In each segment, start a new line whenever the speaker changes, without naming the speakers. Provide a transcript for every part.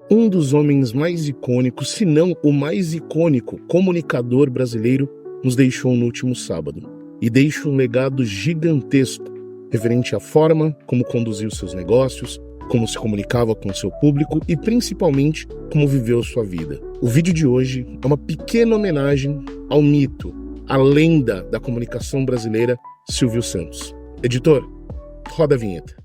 Um dos homens mais icônicos, se não o mais icônico comunicador brasileiro, nos deixou no último sábado. E deixa um legado gigantesco, referente à forma como conduziu seus negócios, como se comunicava com seu público e principalmente como viveu sua vida. O vídeo de hoje é uma pequena homenagem ao mito, à lenda da comunicação brasileira, Silvio Santos. Editor, roda a vinheta.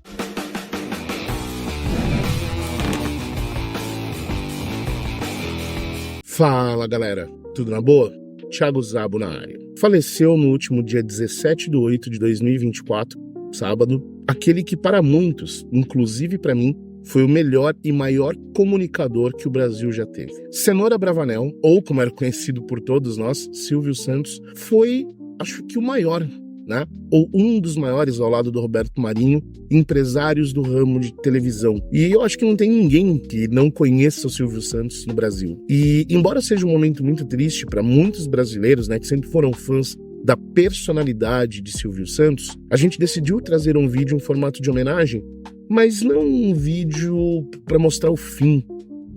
Fala galera, tudo na boa? Thiago Zabo na área. Faleceu no último dia 17/8/2024, sábado, aquele que para muitos, inclusive para mim, foi o melhor e maior comunicador que o Brasil já teve. Cenoura Bravanel, ou como era conhecido por todos nós, Silvio Santos, foi, acho que o maior, né? Ou um dos maiores ao lado do Roberto Marinho, empresários do ramo de televisão. E eu acho que não tem ninguém que não conheça o Silvio Santos no Brasil. E embora seja um momento muito triste para muitos brasileiros, né, que sempre foram fãs da personalidade de Silvio Santos, a gente decidiu trazer um vídeo em formato de homenagem, mas não um vídeo para mostrar o fim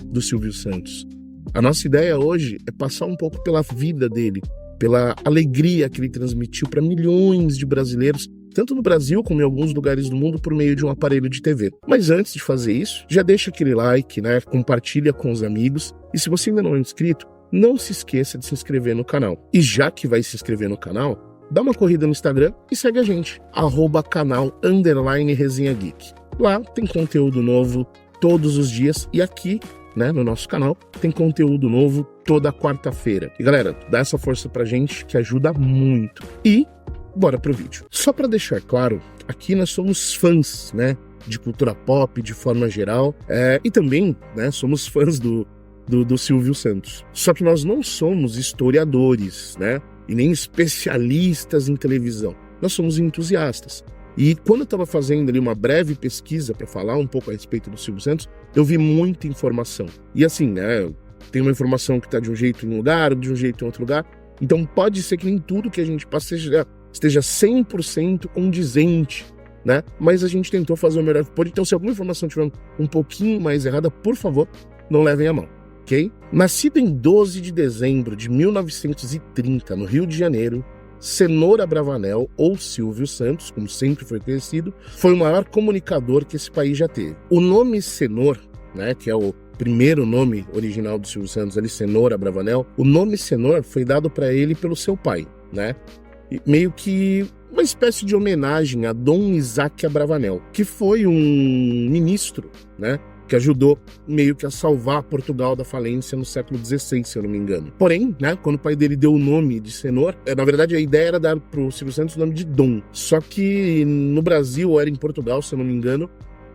do Silvio Santos. A nossa ideia hoje é passar um pouco pela vida dele, pela alegria que ele transmitiu para milhões de brasileiros, tanto no Brasil como em alguns lugares do mundo, por meio de um aparelho de TV. Mas antes de fazer isso, já deixa aquele like, né? Compartilha com os amigos. E se você ainda não é inscrito, não se esqueça de se inscrever no canal. E já que vai se inscrever no canal, dá uma corrida no Instagram e segue a gente, @canal_Resenha Geek. Lá tem conteúdo novo todos os dias e aqui, né, no nosso canal, tem conteúdo novo toda quarta-feira. E galera, dá essa força pra gente que ajuda muito. E bora pro vídeo. Só pra deixar claro, aqui nós somos fãs, né, de cultura pop de forma geral, e também, né, somos fãs do Silvio Santos. Só que nós não somos historiadores, né, e nem especialistas em televisão. Nós somos entusiastas. E quando eu estava fazendo ali uma breve pesquisa para falar um pouco a respeito do Silvio Santos, eu vi muita informação. E assim, né, tem uma informação que está de um jeito em um lugar, de um jeito em outro lugar. Então pode ser que nem tudo que a gente passa esteja 100% condizente, né? Mas a gente tentou fazer o melhor que pôde. Então se alguma informação estiver um pouquinho mais errada, por favor, não levem a mão, ok? Nascido em 12 de dezembro de 1930, no Rio de Janeiro, Cenoura Bravanel, ou Silvio Santos, como sempre foi conhecido, foi o maior comunicador que esse país já teve. O nome Cenoura, né, que é o primeiro nome original do Silvio Santos, ali, Cenoura Bravanel, o nome Cenoura foi dado para ele pelo seu pai, né? E meio que uma espécie de homenagem a Dom Isaac Abravanel, que foi um ministro, né, que ajudou meio que a salvar Portugal da falência no século XVI, se eu não me engano. Porém, né, quando o pai dele deu o nome de Cenoura, na verdade a ideia era dar pro Silvio Santos o nome de Dom. Só que no Brasil, ou era em Portugal, se eu não me engano,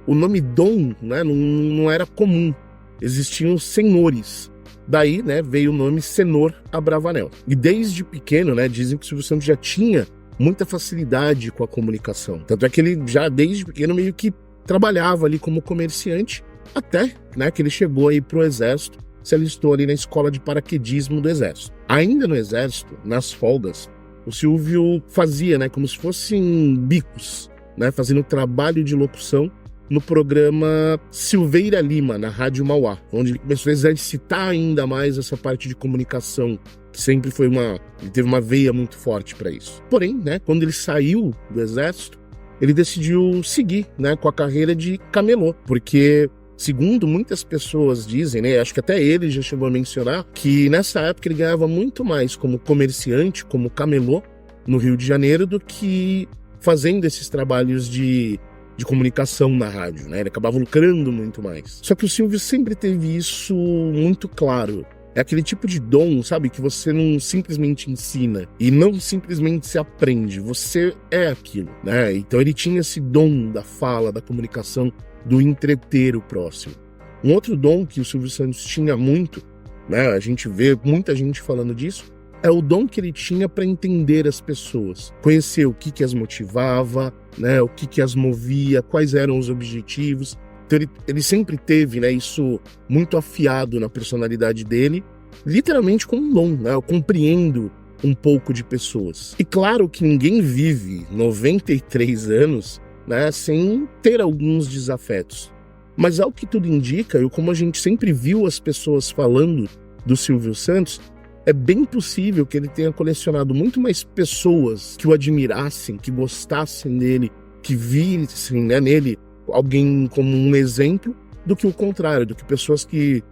o nome Dom, né, não era comum. Existiam senhores. Daí, né, veio o nome Cenoura Abravanel. E desde pequeno, né, dizem que o Silvio Santos já tinha muita facilidade com a comunicação. Tanto é que ele já desde pequeno meio que trabalhava ali como comerciante, até, né, que ele chegou aí pro exército, se alistou ali na escola de paraquedismo do exército. Ainda no exército, nas folgas, o Silvio fazia, né, como se fossem bicos, né, fazendo trabalho de locução no programa Silveira Lima, na Rádio Mauá, onde ele começou a exercitar ainda mais essa parte de comunicação, que sempre foi ele teve uma veia muito forte para isso. Porém, né, quando ele saiu do exército, ele decidiu seguir, né, com a carreira de camelô, porque segundo muitas pessoas dizem, né, acho que até ele já chegou a mencionar, que nessa época ele ganhava muito mais como comerciante, como camelô, no Rio de Janeiro, do que fazendo esses trabalhos de comunicação na rádio, né? Ele acabava lucrando muito mais. Só que o Silvio sempre teve isso muito claro. É aquele tipo de dom, sabe, que você não simplesmente ensina e não simplesmente se aprende, você é aquilo, né? Então ele tinha esse dom da fala, da comunicação, do entreter o próximo. Um outro dom que o Silvio Santos tinha muito, né, a gente vê muita gente falando disso, é o dom que ele tinha para entender as pessoas, conhecer o que as motivava, né, o que as movia, quais eram os objetivos. Então ele sempre teve, né, isso muito afiado na personalidade dele, literalmente como um dom, né? Eu compreendo um pouco de pessoas. E claro que ninguém vive 93 anos, né, sem ter alguns desafetos. Mas ao que tudo indica, e como a gente sempre viu as pessoas falando do Silvio Santos, é bem possível que ele tenha colecionado muito mais pessoas que o admirassem, que gostassem dele, que vissem, né, nele alguém como um exemplo, do que o contrário, do que pessoas que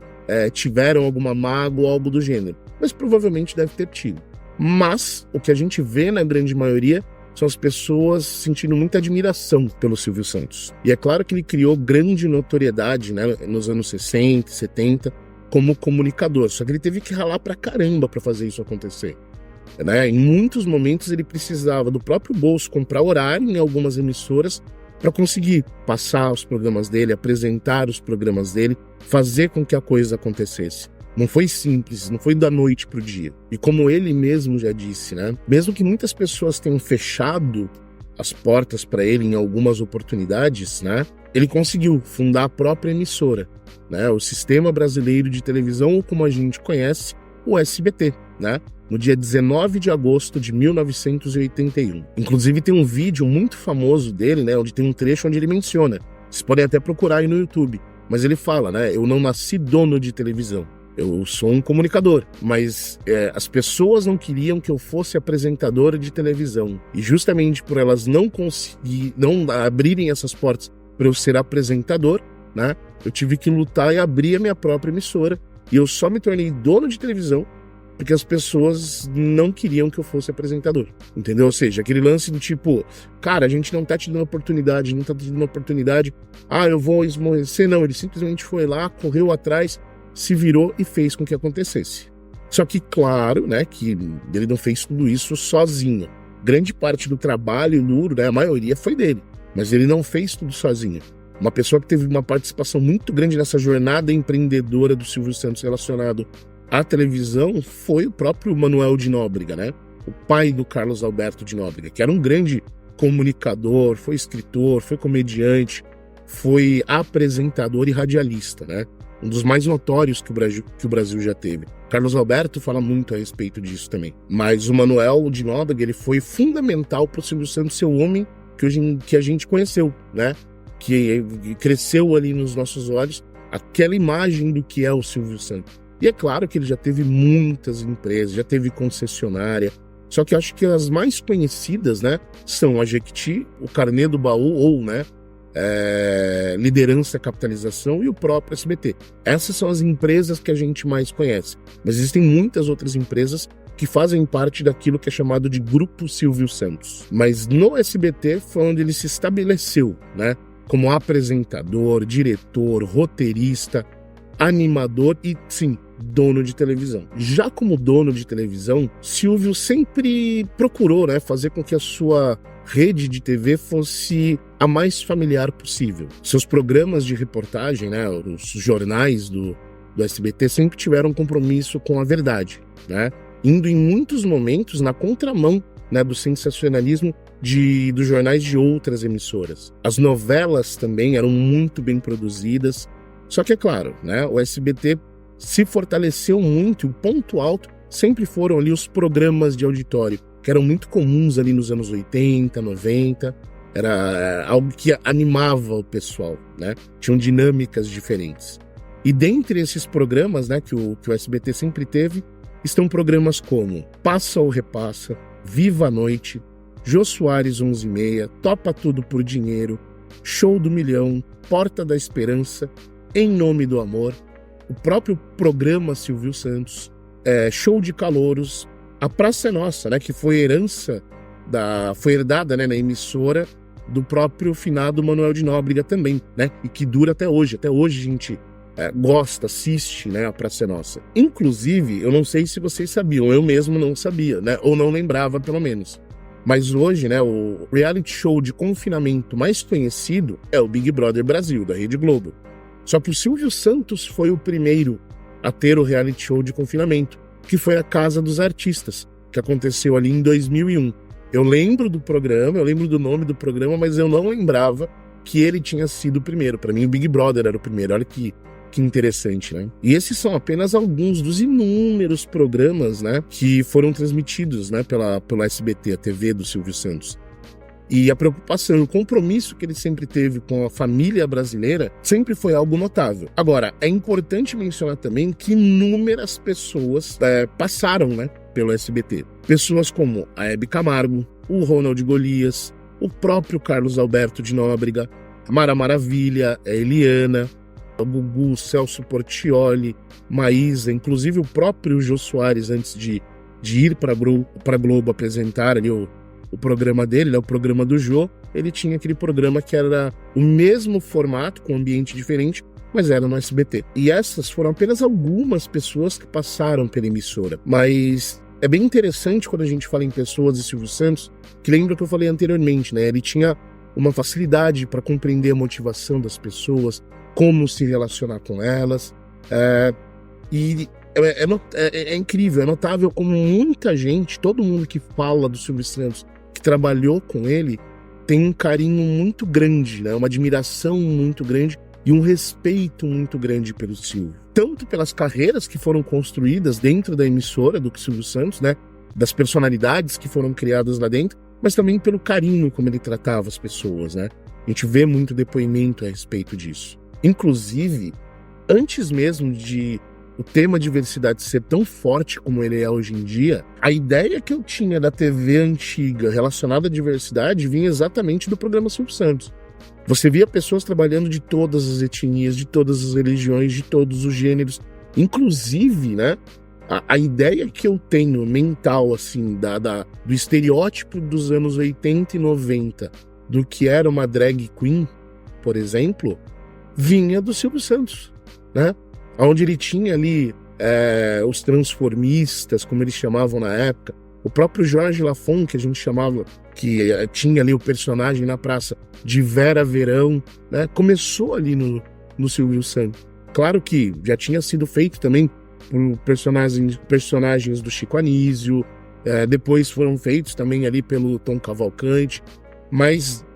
tiveram alguma mágoa ou algo do gênero. Mas provavelmente deve ter tido. Mas o que a gente vê na grande maioria são as pessoas sentindo muita admiração pelo Silvio Santos. E é claro que ele criou grande notoriedade, né, nos anos 60, 70, como comunicador. Só que ele teve que ralar pra caramba pra fazer isso acontecer. Né? Em muitos momentos ele precisava do próprio bolso comprar horário em algumas emissoras para conseguir passar os programas dele, apresentar os programas dele, fazer com que a coisa acontecesse. Não foi simples, não foi da noite pro dia. E como ele mesmo já disse, né? Mesmo que muitas pessoas tenham fechado as portas para ele em algumas oportunidades, né? Ele conseguiu fundar a própria emissora, né? O Sistema Brasileiro de Televisão, ou como a gente conhece, o SBT, né? No dia 19 de agosto de 1981. Inclusive tem um vídeo muito famoso dele, né? Onde tem um trecho onde ele menciona. Vocês podem até procurar aí no YouTube. Mas ele fala, né? Eu não nasci dono de televisão. Eu sou um comunicador, mas as pessoas não queriam que eu fosse apresentadora de televisão. E justamente por elas não abrirem essas portas para eu ser apresentador, né? Eu tive que lutar e abrir a minha própria emissora. E eu só me tornei dono de televisão porque as pessoas não queriam que eu fosse apresentador, entendeu? Ou seja, aquele lance do tipo, cara, a gente não tá te dando oportunidade, eu vou esmorecer. Não, ele simplesmente foi lá, correu atrás, se virou e fez com que acontecesse. Só que, claro, né, que ele não fez tudo isso sozinho. Grande parte do trabalho duro, né, a maioria foi dele, mas ele não fez tudo sozinho. Uma pessoa que teve uma participação muito grande nessa jornada empreendedora do Silvio Santos relacionado à televisão foi o próprio Manuel de Nóbrega, né? O pai do Carlos Alberto de Nóbrega, que era um grande comunicador, foi escritor, foi comediante, foi apresentador e radialista, né? Um dos mais notórios que o Brasil já teve. Carlos Alberto fala muito a respeito disso também. Mas o Manuel de Nóbrega, ele foi fundamental para o Silvio Santos ser o homem que a gente conheceu, né? Que cresceu ali nos nossos olhos aquela imagem do que é o Silvio Santos. E é claro que ele já teve muitas empresas, já teve concessionária, só que eu acho que as mais conhecidas, né, são a Jequiti, o Carnê do Baú, ou, né, Liderança, Capitalização e o próprio SBT. Essas são as empresas que a gente mais conhece, mas existem muitas outras empresas que fazem parte daquilo que é chamado de Grupo Silvio Santos. Mas no SBT foi onde ele se estabeleceu, né, como apresentador, diretor, roteirista, animador e, sim, dono de televisão. Já como dono de televisão, Silvio sempre procurou, né, fazer com que a sua rede de TV fosse a mais familiar possível. Seus programas de reportagem, né, os jornais do SBT sempre tiveram compromisso com a verdade, né, indo em muitos momentos na contramão, né, do sensacionalismo dos jornais de outras emissoras. As novelas também eram muito bem produzidas. Só que é claro, né, o SBT se fortaleceu muito, e o ponto alto sempre foram ali os programas de auditório, que eram muito comuns ali nos anos 80, 90, era algo que animava o pessoal, né, tinham dinâmicas diferentes. E dentre esses programas, né, que o SBT sempre teve, estão programas como Passa ou Repassa, Viva a Noite, Jô Soares 11h30, Topa Tudo por Dinheiro, Show do Milhão, Porta da Esperança, Em Nome do Amor, o próprio programa Silvio Santos, Show de Calouros, A Praça é Nossa, né, que foi foi herdada, né, na emissora do próprio finado Manuel de Nóbrega também, né, e que dura até hoje. Até hoje a gente gosta, assiste, né, A Praça é Nossa. Inclusive, eu não sei se vocês sabiam, eu mesmo não sabia, né, ou não lembrava pelo menos. Mas hoje, né, o reality show de confinamento mais conhecido é o Big Brother Brasil, da Rede Globo. Só que o Silvio Santos foi o primeiro a ter o reality show de confinamento, que foi a Casa dos Artistas, que aconteceu ali em 2001. Eu lembro do programa, eu lembro do nome do programa, mas eu não lembrava que ele tinha sido o primeiro. Para mim, o Big Brother era o primeiro. Olha que interessante, né? E esses são apenas alguns dos inúmeros programas, né, que foram transmitidos, né, pelo SBT, a TV do Silvio Santos. E a preocupação, o compromisso que ele sempre teve com a família brasileira sempre foi algo notável. Agora, é importante mencionar também que inúmeras pessoas passaram, né, pelo SBT. Pessoas como a Hebe Camargo, o Ronald Golias, o próprio Carlos Alberto de Nóbrega, a Mara Maravilha, a Eliana, o Gugu, Celso Portiolli, Maísa, inclusive o próprio Jô Soares, antes de ir para a Globo apresentar ali o programa dele, né, o programa do Jô, ele tinha aquele programa que era o mesmo formato, com um ambiente diferente, mas era no SBT. E essas foram apenas algumas pessoas que passaram pela emissora. Mas é bem interessante quando a gente fala em pessoas de Silvio Santos, que lembra que eu falei anteriormente, né? Ele tinha uma facilidade para compreender a motivação das pessoas, como se relacionar com elas. É incrível, é notável como muita gente, todo mundo que fala do Silvio Santos, que trabalhou com ele, tem um carinho muito grande, né? Uma admiração muito grande e um respeito muito grande pelo Silvio. Tanto pelas carreiras que foram construídas dentro da emissora do Silvio Santos, né? Das personalidades que foram criadas lá dentro, mas também pelo carinho como ele tratava as pessoas, né? A gente vê muito depoimento a respeito disso. Inclusive, antes mesmo de o tema diversidade ser tão forte como ele é hoje em dia, a ideia que eu tinha da TV antiga relacionada à diversidade vinha exatamente do programa Silvio Santos. Você via pessoas trabalhando de todas as etnias, de todas as religiões, de todos os gêneros. Inclusive, né, a ideia que eu tenho mental, assim, do estereótipo dos anos 80 e 90, do que era uma drag queen, por exemplo, vinha do Silvio Santos, né? Onde ele tinha ali os transformistas, como eles chamavam na época, o próprio Jorge Lafon, que a gente chamava, que tinha ali o personagem na praça de Vera Verão, né? Começou ali no Silvio Santos. Claro que já tinha sido feito também por personagens do Chico Anísio, depois foram feitos também ali pelo Tom Cavalcante, mas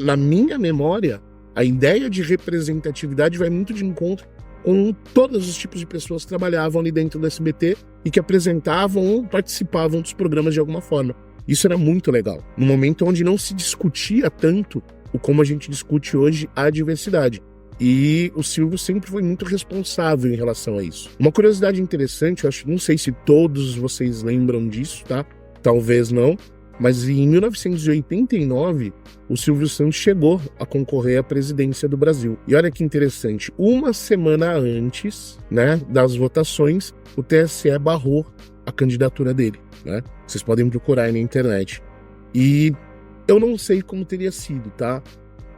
na minha memória, a ideia de representatividade vai muito de encontro com todos os tipos de pessoas que trabalhavam ali dentro do SBT e que apresentavam ou participavam dos programas de alguma forma. Isso era muito legal. Num momento onde não se discutia tanto o como a gente discute hoje a diversidade. E o Silvio sempre foi muito responsável em relação a isso. Uma curiosidade interessante, eu não sei se todos vocês lembram disso, tá? Talvez não. Mas em 1989, o Silvio Santos chegou a concorrer à presidência do Brasil. E olha que interessante, uma semana antes, né, das votações, o TSE barrou a candidatura dele, né? Vocês podem procurar aí na internet. E eu não sei como teria sido, tá?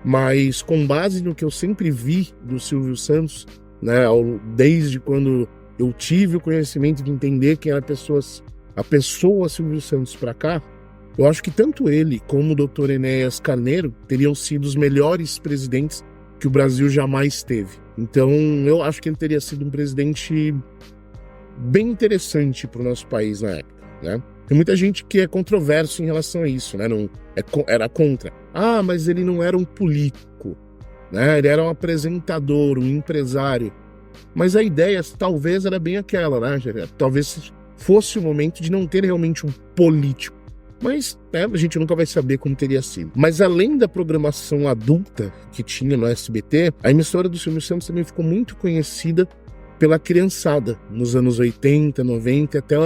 Mas com base no que eu sempre vi do Silvio Santos, né, desde quando eu tive o conhecimento de entender quem era a pessoa Silvio Santos pra cá, eu acho que tanto ele como o Dr. Enéas Carneiro teriam sido os melhores presidentes que o Brasil jamais teve. Então, eu acho que ele teria sido um presidente bem interessante para o nosso país na época, né? Tem muita gente que é controverso em relação a isso, né? Era contra. Ah, mas ele não era um político, né? Ele era um apresentador, um empresário. Mas a ideia talvez era bem aquela, né? Talvez fosse o momento de não ter realmente um político. Mas a gente nunca vai saber como teria sido. Mas além da programação adulta que tinha no SBT, a emissora do Silvio Santos também ficou muito conhecida pela criançada nos anos 80, 90 até,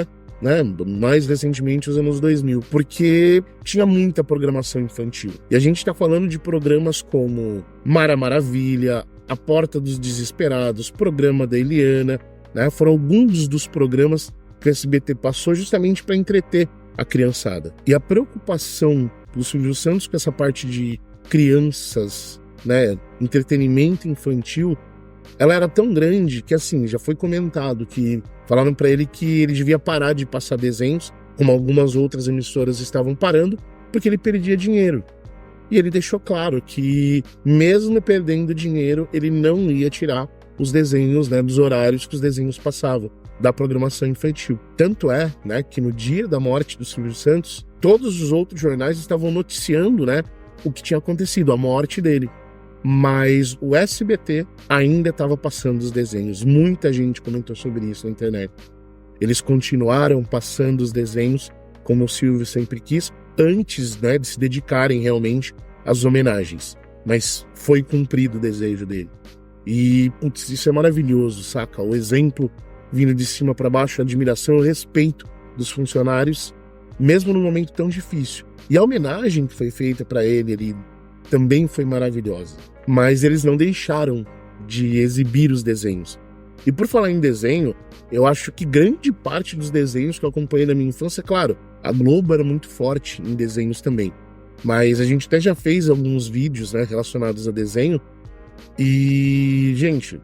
né, mais recentemente os anos 2000, porque tinha muita programação infantil. E a gente está falando de programas como Mara Maravilha, A Porta dos Desesperados, Programa da Eliana, né, foram alguns dos programas que o SBT passou justamente para entreter a criançada. E a preocupação do Silvio Santos com essa parte de crianças, né, entretenimento infantil, ela era tão grande que, assim, já foi comentado que falaram para ele que ele devia parar de passar desenhos, como algumas outras emissoras estavam parando, porque ele perdia dinheiro. E ele deixou claro que, mesmo perdendo dinheiro, ele não ia tirar os desenhos, né, dos horários que os desenhos passavam, da programação infantil. Tanto é, né, que no dia da morte do Silvio Santos, todos os outros jornais estavam noticiando, né, o que tinha acontecido, a morte dele. Mas o SBT ainda estava passando os desenhos. Muita gente comentou sobre isso na internet. Eles continuaram passando os desenhos como o Silvio sempre quis, antes, né, de se dedicarem realmente às homenagens. Mas foi cumprido o desejo dele. E, putz, isso é maravilhoso, saca? O exemplo vindo de cima para baixo, a admiração e o respeito dos funcionários, mesmo num momento tão difícil. E a homenagem que foi feita para ele ali também foi maravilhosa. Mas eles não deixaram de exibir os desenhos. E por falar em desenho, eu acho que grande parte dos desenhos que eu acompanhei na minha infância, claro, a Globo era muito forte em desenhos também. Mas a gente até já fez alguns vídeos, né, relacionados a desenho. E, gente,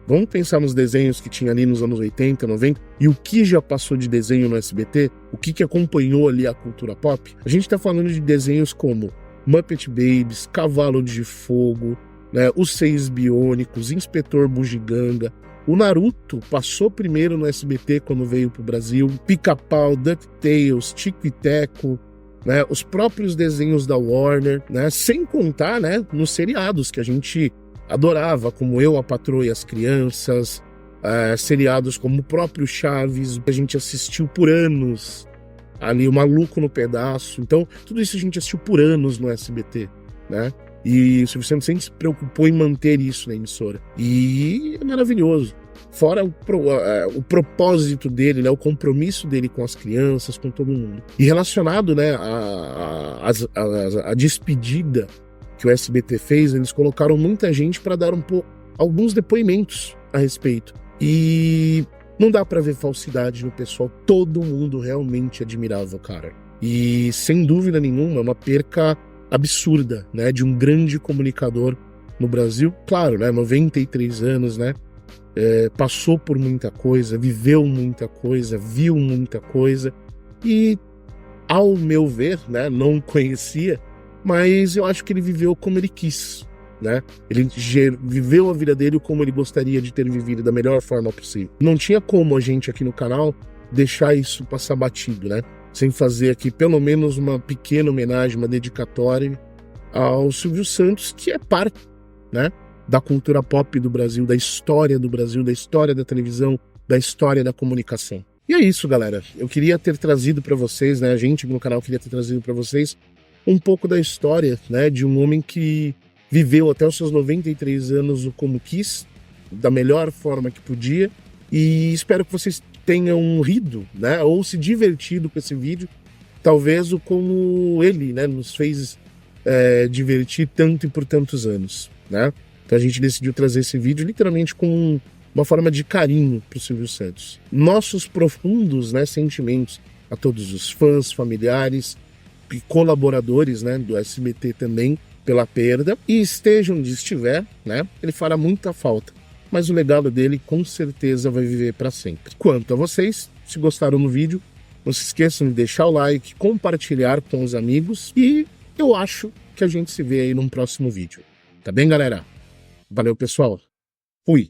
vamos pensar nos desenhos que tinha ali nos anos 80, 90 e o que já passou de desenho no SBT, o que acompanhou ali a cultura pop. A gente tá falando de desenhos como Muppet Babies, Cavalo de Fogo, né, Os Seis Biônicos, Inspetor Bugiganga. O Naruto passou primeiro no SBT quando veio pro Brasil, Pica-Pau, DuckTales, Tico e Teco, né, os próprios desenhos da Warner, né, sem contar, né, nos seriados que a gente adorava, como Eu, a Patroa e as Crianças, seriados como o próprio Chaves, que a gente assistiu por anos, ali, O Maluco no Pedaço. Então, tudo isso a gente assistiu por anos no SBT, né? E o Silvio Santos sempre se preocupou em manter isso na emissora. E é maravilhoso. Fora o propósito dele, né, o compromisso dele com as crianças, com todo mundo. E relacionado, né, a despedida que o SBT fez, eles colocaram muita gente para dar alguns depoimentos a respeito. E não dá para ver falsidade no pessoal. Todo mundo realmente admirava o cara. E, sem dúvida nenhuma, é uma perca absurda, né, de um grande comunicador no Brasil. Claro, né, 93 anos, né, passou por muita coisa, viveu muita coisa, viu muita coisa e, ao meu ver, né, não conhecia, mas eu acho que ele viveu como ele quis, né? Ele viveu a vida dele como ele gostaria de ter vivido da melhor forma possível. Não tinha como a gente aqui no canal deixar isso passar batido, né? Sem fazer aqui pelo menos uma pequena homenagem, uma dedicatória ao Silvio Santos, que é parte, né, da cultura pop do Brasil, da história da televisão, da história da comunicação. E é isso, galera. Eu queria ter trazido para vocês, né, a gente no canal queria ter trazido para vocês um pouco da história, né, de um homem que viveu até os seus 93 anos como quis, da melhor forma que podia, e espero que vocês tenham rido, né, ou se divertido com esse vídeo, talvez como ele, né, nos fez divertir tanto e por tantos anos, né? Então a gente decidiu trazer esse vídeo literalmente com uma forma de carinho para o Silvio Santos. Nossos profundos, né, sentimentos a todos os fãs, familiares e colaboradores, né, do SBT também pela perda, e esteja onde estiver, né, ele fará muita falta, mas o legado dele com certeza vai viver para sempre. Quanto a vocês, se gostaram do vídeo, não se esqueçam de deixar o like, compartilhar com os amigos e eu acho que a gente se vê aí num próximo vídeo. Tá bem, galera? Valeu, pessoal. Fui.